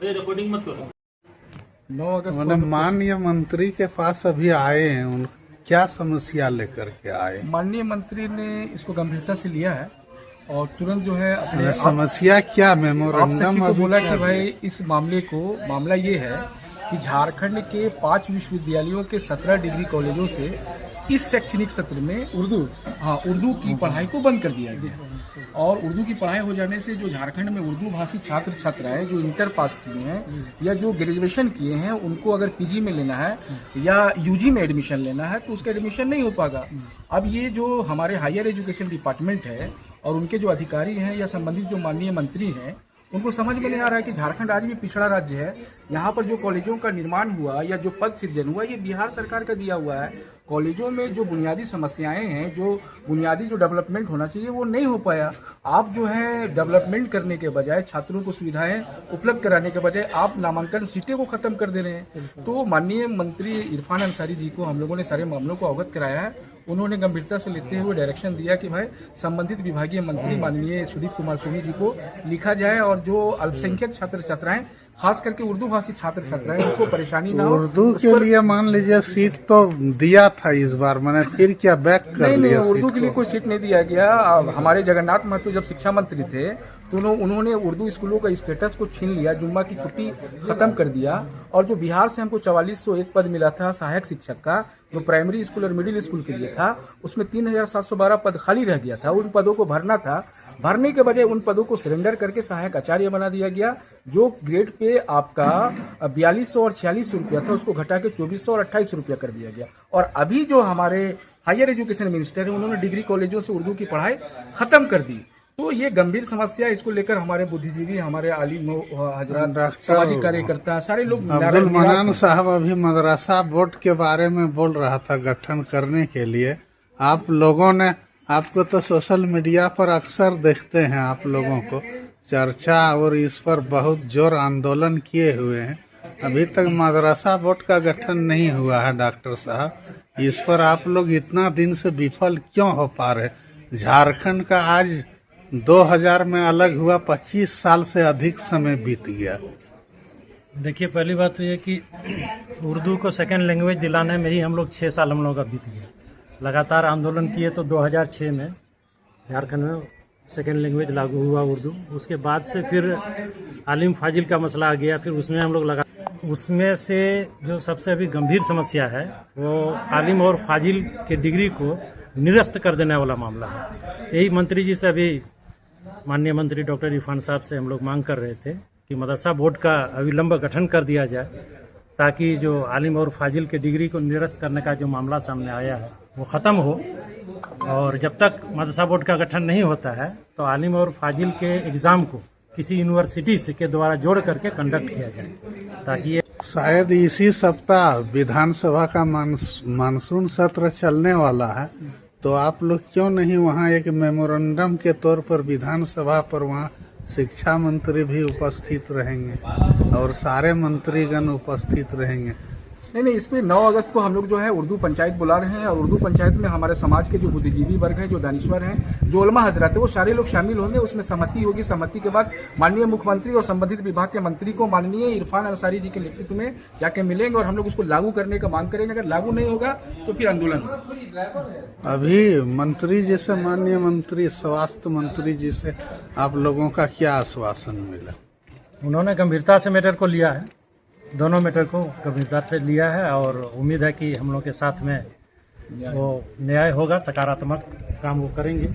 Recording मत करो। 9 अगस्त मैंने माननीय मंत्री के पास अभी आए हैं, उन क्या समस्या लेकर के आए? माननीय मंत्री ने इसको गंभीरता से लिया है और तुरंत जो है अपने समस्या क्या आप मेमोरेंडम को बोला कि भाई इस मामला ये है कि झारखंड के 5 विश्वविद्यालयों के 17 डिग्री कॉलेजों से इस शैक्षणिक सत्र में उर्दू की पढ़ाई को बंद कर दिया गया और उर्दू की पढ़ाई हो जाने से जो झारखंड में उर्दू भाषी छात्र छात्राएं जो इंटर पास किए हैं या जो ग्रेजुएशन किए हैं उनको अगर पीजी में लेना है या यूजी में एडमिशन लेना है तो उसका एडमिशन नहीं हो पाएगा। अब ये जो हमारे हायर एजुकेशन डिपार्टमेंट है और उनके जो अधिकारी हैं या संबंधित जो माननीय मंत्री हैं उनको समझ में नहीं आ रहा है कि झारखंड आज भी पिछड़ा राज्य है। यहाँ पर जो कॉलेजों का निर्माण हुआ या जो पद सृजन हुआ ये बिहार सरकार का दिया हुआ है। कॉलेजों में जो बुनियादी समस्याएं हैं, जो बुनियादी जो डेवलपमेंट होना चाहिए वो नहीं हो पाया। आप जो है डेवलपमेंट करने के बजाय, छात्रों को सुविधाएं उपलब्ध कराने के बजाय आप नामांकन सीटें को खत्म कर दे रहे हैं। तो माननीय मंत्री इरफान अंसारी जी को हम लोगों ने सारे मामलों को अवगत कराया है। उन्होंने गंभीरता से लेते हुए डायरेक्शन दिया कि भाई संबंधित विभागीय मंत्री माननीय सुदीप कुमार सोनी जी को लिखा जाए और जो अल्पसंख्यक छात्र छात्राएं खास करके उर्दू भाषी छात्र छात्राएं उनको परेशानी ना हो। उर्दू के लिए मान लीजिए सीट तो दिया था इस बार, मैंने फिर क्या बैक कर लिया? नहीं, उर्दू के लिए कोई सीट नहीं दिया गया। हमारे जगन्नाथ महतो जब शिक्षा मंत्री थे तो उन्होंने उर्दू स्कूलों का स्टेटस को छीन लिया, जुम्मा की छुट्टी खत्म कर दिया और जो बिहार से हमको 4401 पद मिला था सहायक शिक्षक का, जो प्राइमरी स्कूल और मिडिल स्कूल के लिए था, उसमें 3712 पद खाली रह गया था। उन पदों को भरना था, भरने के बजाय उन पदों को सरेंडर करके सहायक आचार्य बना दिया गया। जो ग्रेड पे आपका 4200 और 4600 रुपया था उसको घटा के 2400 और 2800 रुपया कर दिया गया। और अभी जो हमारे हायर एजुकेशन मिनिस्टर है उन्होंने डिग्री कॉलेजों से उर्दू की पढ़ाई खत्म कर दी। तो ये गंभीर समस्या, इसको लेकर हमारे बुद्धिजीवी, हमारे आलिम हजरात, सामाजिक कार्यकर्ता, सारे लोग। अब्दुल मनान साहब अभी मदरसा बोर्ड के बारे में बोल रहा था गठन करने के लिए। आप लोगों ने, आपको तो सोशल मीडिया पर अक्सर देखते हैं, आप लोगों को चर्चा और इस पर बहुत जोर आंदोलन किए हुए हैं। अभी तक मदरसा बोर्ड का गठन नहीं हुआ है डॉक्टर साहब। इस पर आप लोग इतना दिन से विफल क्यों हो पा रहे? झारखंड का आज 2000 में अलग हुआ, 25 साल से अधिक समय बीत गया। देखिए, पहली बात तो ये कि उर्दू को सेकेंड लैंग्वेज दिलाने में ही हम लोग 6 साल हम लोगों का बीत गया। लगातार आंदोलन किए तो 2006 में झारखंड में सेकेंड लैंग्वेज लागू हुआ उर्दू। उसके बाद से फिर आलिम फाजिल का मसला आ गया, फिर उसमें हम लोग लगा। उसमें से जो सबसे अभी गंभीर समस्या है वो आलिम और फाजिल के डिग्री को निरस्त कर देने वाला मामला है। यही मंत्री जी से अभी माननीय मंत्री डॉक्टर इरफान साहब से हम लोग मांग कर रहे थे कि मदरसा बोर्ड का अविलंब गठन कर दिया जाए ताकि जो आलिम और फाजिल के डिग्री को निरस्त करने का जो मामला सामने आया है वो ख़त्म हो। और जब तक मदरसा बोर्ड का गठन नहीं होता है तो आलिम और फाजिल के एग्ज़ाम को किसी यूनिवर्सिटी से के द्वारा जोड़ करके कंडक्ट किया जाए ताकि ये शायद इसी सप्ताह विधानसभा का मानसून सत्र चलने वाला है, तो आप लोग क्यों नहीं वहाँ एक मेमोरेंडम के तौर पर विधानसभा पर वहाँ शिक्षा मंत्री भी उपस्थित रहेंगे और सारे मंत्रीगण उपस्थित रहेंगे? नहीं, इसमें 9 अगस्त को हम लोग जो है उर्दू पंचायत बुला रहे हैं और उर्दू पंचायत में हमारे समाज के जो बुद्धिजीवी वर्ग है, जो दानिश्वर हैं, जो उलमा हजरात है, वो सारे लोग शामिल होंगे। उसमें सहमति होगी। सहमति के बाद माननीय मुख्यमंत्री और संबंधित विभाग के मंत्री को माननीय इरफान अंसारी जी के नेतृत्व में जाके मिलेंगे और हम लोग उसको लागू करने का मांग करेंगे। अगर लागू नहीं होगा तो फिर आंदोलन होगा। अभी मंत्री जी से, माननीय मंत्री स्वास्थ्य मंत्री जी से आप लोगों का क्या आश्वासन मिला? उन्होंने गंभीरता से मैटर को लिया है, दोनों मैटर को गंभीरता से लिया है और उम्मीद है कि हम लोग के साथ में वो न्याय होगा, सकारात्मक काम वो करेंगे।